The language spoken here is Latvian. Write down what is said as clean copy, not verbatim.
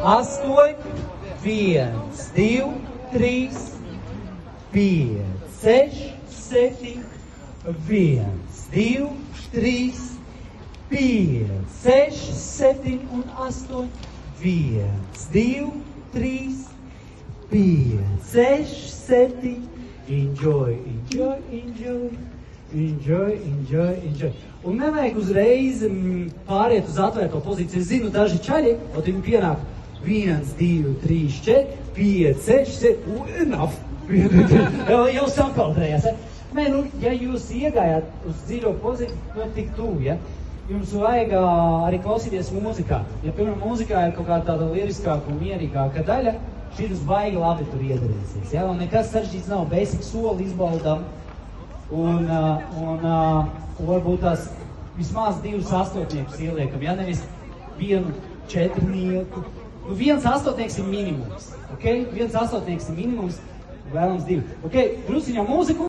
8, 1, 2, 3, 5, 6, 7, 1, 2, 3, 5, 6, 7 un 8, 1, 2, 3, 5, 6, 7. Enjoy, enjoy, enjoy, enjoy, enjoy, enjoy. Un nevajag uzreiz pāriet uz atvērto pozīciju. Es zinu, daži čaļi, un viņi pienāk 1, 2, 3, 4, 5, 6, 7, enough. Jau sakaldrējās. Nē, nu, ja jūs iegājāt uz dzīvo pozīciju, tik tuvu, ja? Jums vajag arī klausīties mūzikā. Ja, piemēram, mūzikā ir kaut kāda tāda liriskāka un mierīgāka daļa, šis baigi labi tur iedarīsies, ja? Un nekas saržģīts nav, basic soli izbaudām. Un varbūt tās vismaz 2 astotniekus ieliekam, ja? Nevis 1 četrnieku. Nu, 1 astotnieks ir minimums, ok? 1 astotnieks ir minimums, vēlams 2. Ok, drusiņā mūziku.